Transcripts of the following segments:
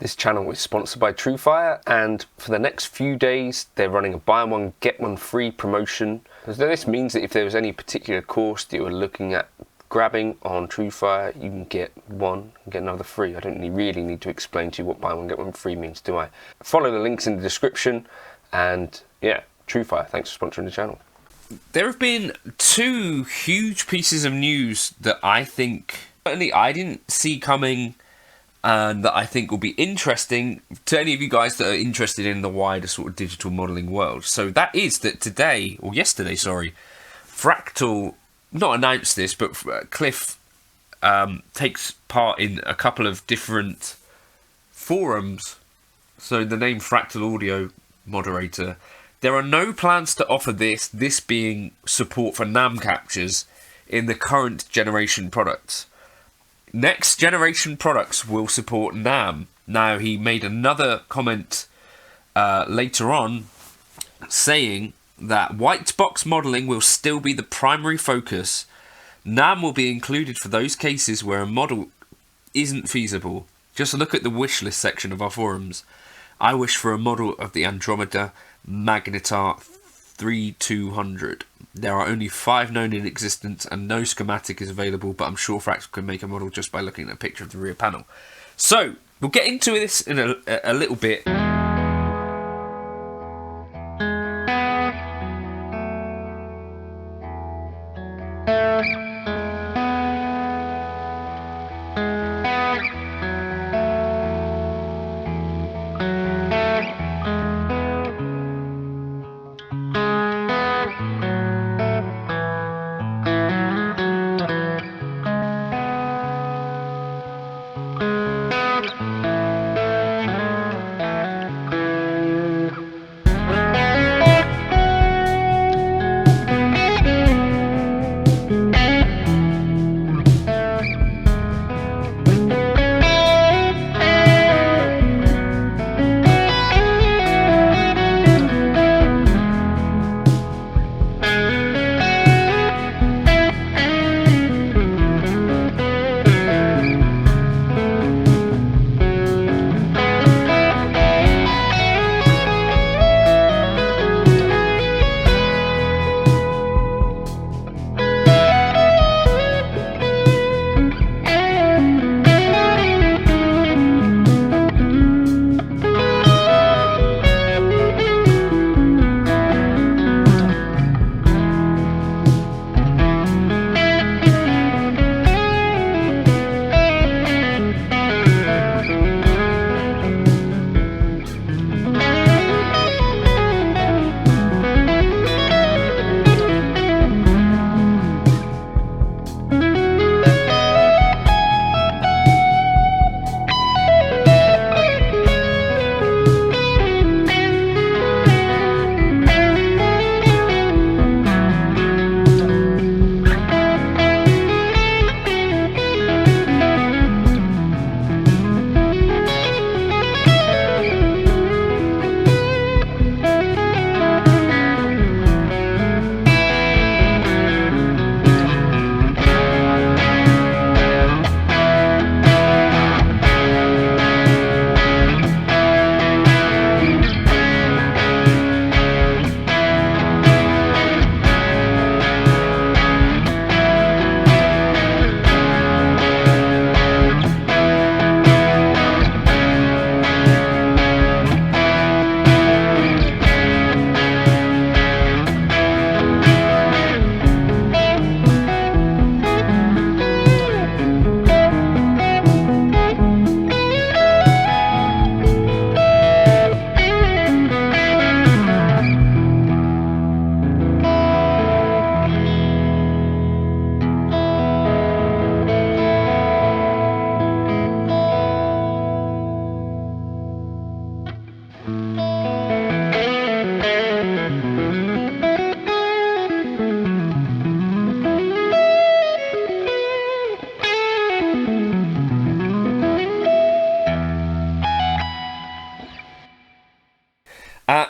This channel is sponsored by Truefire, and for the next few days they're running a buy one get one free promotion. So this means that if there was any particular course that you were looking at grabbing on Truefire, you can get one and get another free. I don't really need to explain to you what buy one get one free means, do I? Follow the links in the description, and yeah, Truefire, thanks for sponsoring the channel. There have been two huge pieces of news that I think certainly I didn't see coming, and that I think will be interesting to any of you guys that are interested in the wider sort of digital modelling world. So that is that today, or yesterday, sorry, Fractal, not announced this, but Cliff takes part in a couple of different forums. So the name Fractal Audio Moderator. There are no plans to offer this being support for NAM captures in the current generation products. Next generation products will support NAM. Now, he made another comment later on saying that white box modelling will still be the primary focus. NAM will be included for those cases where a model isn't feasible. Just look at the wish list section of our forums. I wish for a model of the Andromeda Magnetar 3200. There are only 5 known in existence and no schematic is available, but I'm sure Fractal can make a model just by looking at a picture of the rear panel. So, we'll get into this in a little bit.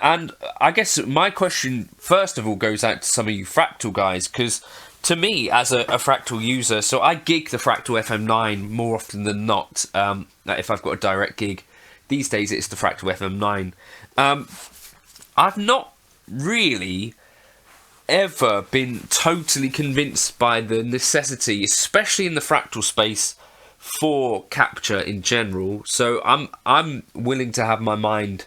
And I guess my question, first of all, goes out to some of you Fractal guys, because to me, as a Fractal user, so I gig the Fractal FM9 more often than not, if I've got a direct gig. these days it's the Fractal FM9. I've not really ever been totally convinced by the necessity, especially in the fractal space, for capture in general. So I'm willing to have my mind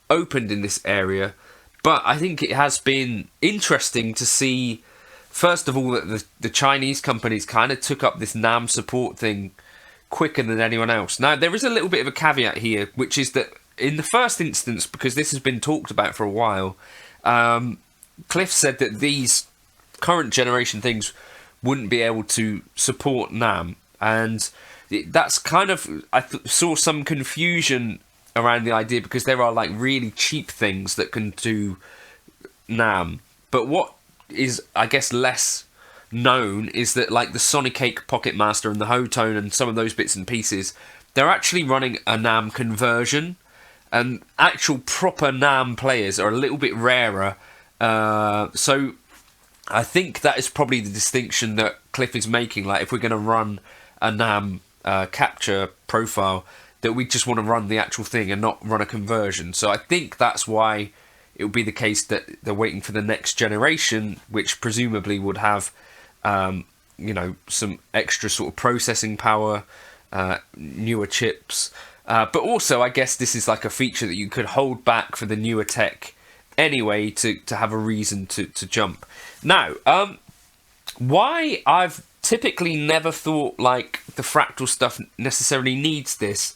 opened in this area, but I think it has been interesting to see, first of all, that the Chinese companies kind of took up this NAM support thing quicker than anyone else. Now, there is a little bit of a caveat here, which is that in the first instance, because this has been talked about for a while, Cliff said that these current generation things wouldn't be able to support NAM, and that's kind of, I saw some confusion around the idea, because there are like really cheap things that can do NAM, but what is, I guess, less known is that like the Sonicake Pocket Master and the Hotone and some of those bits and pieces, they're actually running a NAM conversion, and actual proper NAM players are a little bit rarer. So I think that is probably the distinction that Cliff is making. Like, if we're going to run a NAM capture profile, that we just want to run the actual thing and not run a conversion. So I think that's why it would be the case that they're waiting for the next generation, which presumably would have, you know, some extra sort of processing power, newer chips. But also, I guess this is like a feature that you could hold back for the newer tech anyway, to have a reason to jump. Now, why I've typically never thought like the fractal stuff necessarily needs this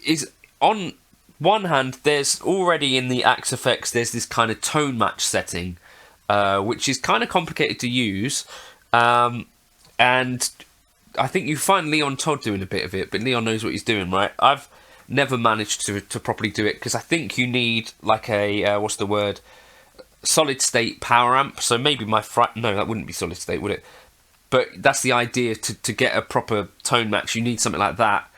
is, on one hand, there's already in the Axe FX, there's this kind of tone match setting, which is kind of complicated to use, and I think you find Leon Todd doing a bit of it, but Leon knows what he's doing, right? I've never managed to properly do it, because I think you need like a, what's the word, solid state power amp. So maybe no, that wouldn't be solid state, would it? But that's the idea, to get a proper tone match, you need something like that.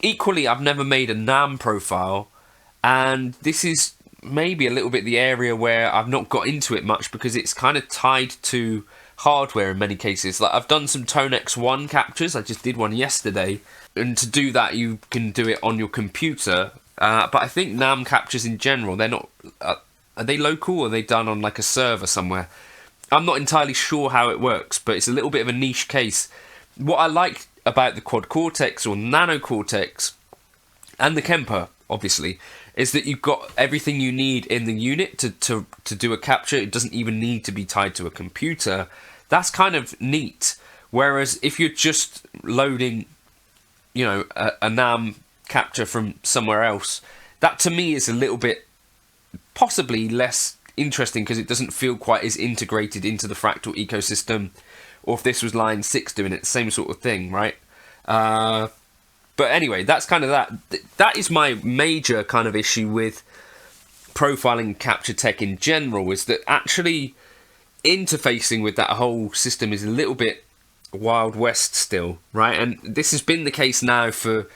Equally, I've never made a NAM profile, and this is maybe a little bit the area where I've not got into it much, because it's kind of tied to hardware in many cases. Like, I've done some Tone X1 captures, I just did one yesterday, and to do that you can do it on your computer, but I think NAM captures in general, they're not, are they local, or are they done on like a server somewhere? I'm not entirely sure how it works, but it's a little bit of a niche case. What I like about the Quad Cortex or Nanocortex and the Kemper, obviously, is that you've got everything you need in the unit to do a capture. It doesn't even need to be tied to a computer. That's kind of neat. Whereas if you're just loading, you know, a NAM capture from somewhere else, that to me is a little bit possibly less interesting, because it doesn't feel quite as integrated into the Fractal ecosystem. Or if this was Line 6 doing it, same sort of thing, right? But anyway, that's kind of that. That is my major kind of issue with profiling capture tech in general, is that actually interfacing with that whole system is a little bit Wild West still, right? And this has been the case now for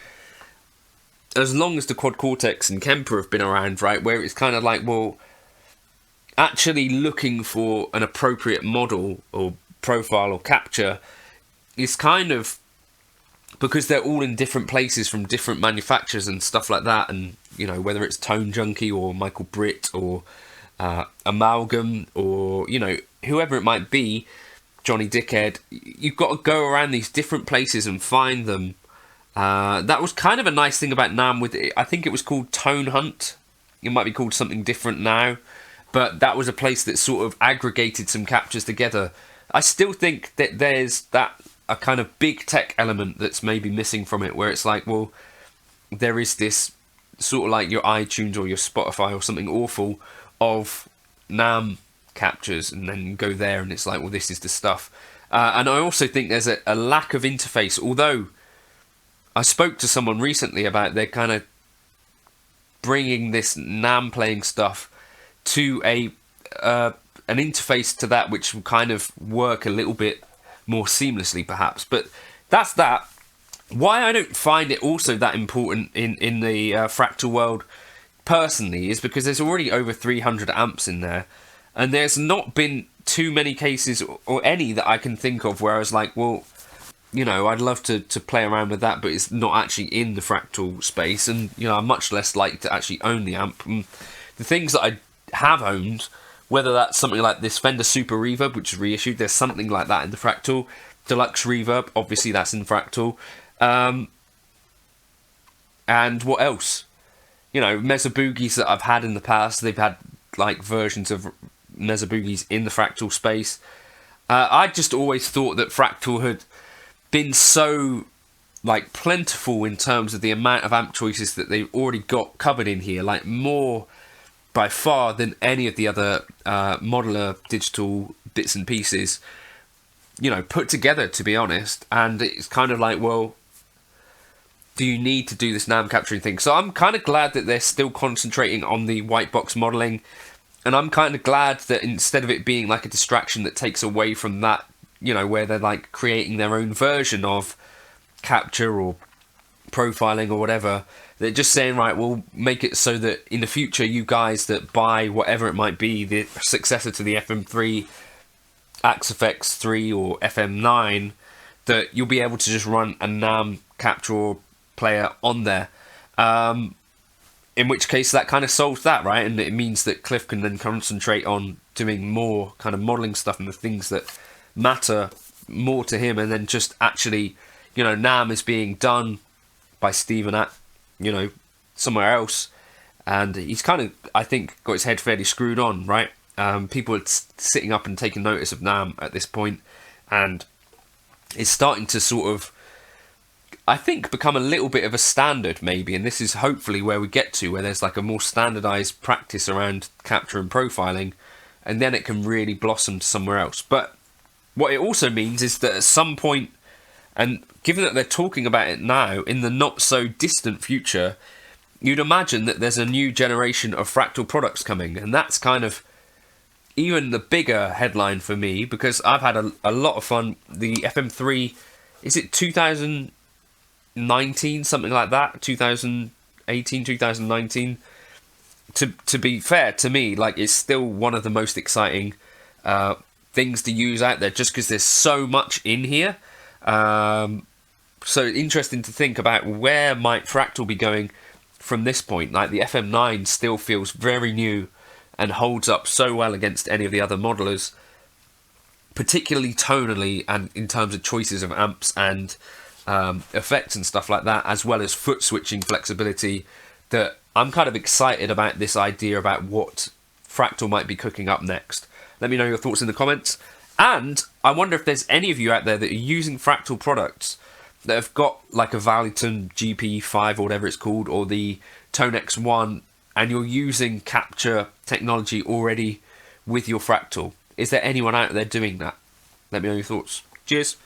as long as the Quad Cortex and Kemper have been around, right? Where it's kind of like, well, actually looking for an appropriate model or profile or capture is kind of, because they're all in different places from different manufacturers and stuff like that, and you know, whether it's Tone Junkie or Michael Britt or Amalgam or, you know, whoever it might be, Johnny Dickhead, you've got to go around these different places and find them. That was kind of a nice thing about NAM with it. I think it was called Tone Hunt. It might be called something different now, but that was a place that sort of aggregated some captures together. I still think that there's a kind of big tech element that's maybe missing from it, where it's like, well, there is this sort of like your iTunes or your Spotify or something awful of NAM captures, and then you go there and it's like, well, this is the stuff. And I also think there's a lack of interface, although I spoke to someone recently about they're kind of bringing this NAM playing stuff to an interface to that which will kind of work a little bit more seamlessly perhaps. But that's that. Why I don't find it also that important in the Fractal world personally is because there's already over 300 amps in there, and there's not been too many cases or any that I can think of where I was like, well, you know, I'd love to play around with that, but it's not actually in the Fractal space, and you know, I much less like to actually own the amp. And the things that I have owned, whether that's something like this Fender Super Reverb, which is reissued, there's something like that in the Fractal. Deluxe Reverb, obviously that's in Fractal. And what else? You know, Mesa Boogies that I've had in the past, they've had like versions of Mesa Boogies in the Fractal space. I just always thought that Fractal had been so like plentiful in terms of the amount of amp choices that they've already got covered in here, like more by far than any of the other modular digital bits and pieces, you know, put together, to be honest. And it's kind of like, well, do you need to do this NAM capturing thing? So I'm kind of glad that they're still concentrating on the white box modeling, and I'm kind of glad that instead of it being like a distraction that takes away from that, you know, where they're like creating their own version of capture or profiling or whatever, they're just saying, right, we'll make it so that in the future you guys that buy whatever it might be, the successor to the FM3, Axe FX3 or FM9, that you'll be able to just run a NAM capture player on there. In which case that kind of solves that, right? And it means that Cliff can then concentrate on doing more kind of modeling stuff and the things that matter more to him, and then just actually, you know, NAM is being done by Steven at, you know, somewhere else, and he's kind of, I think, got his head fairly screwed on, right? People are sitting up and taking notice of NAM at this point, and it's starting to sort of, I think, become a little bit of a standard maybe, and this is hopefully where we get to, where there's like a more standardized practice around capture and profiling, and then it can really blossom to somewhere else. But what it also means is that at some point, and given that they're talking about it now, in the not so distant future, you'd imagine that there's a new generation of Fractal products coming, and that's kind of even the bigger headline for me, because I've had a lot of fun. The FM3, is it 2019, something like that, 2018, 2019, to be fair to me, like, it's still one of the most exciting things to use out there, just because there's so much in here. So interesting to think about where might Fractal be going from this point. Like, the FM9 still feels very new and holds up so well against any of the other modelers, particularly tonally and in terms of choices of amps and effects and stuff like that, as well as foot switching flexibility, that I'm kind of excited about this idea about what Fractal might be cooking up next. Let me know your thoughts in the comments. And I wonder if there's any of you out there that are using Fractal products that have got like a Valiton GP5 or whatever it's called, or the Tone X1, and you're using capture technology already with your Fractal. Is there anyone out there doing that? Let me know your thoughts. Cheers.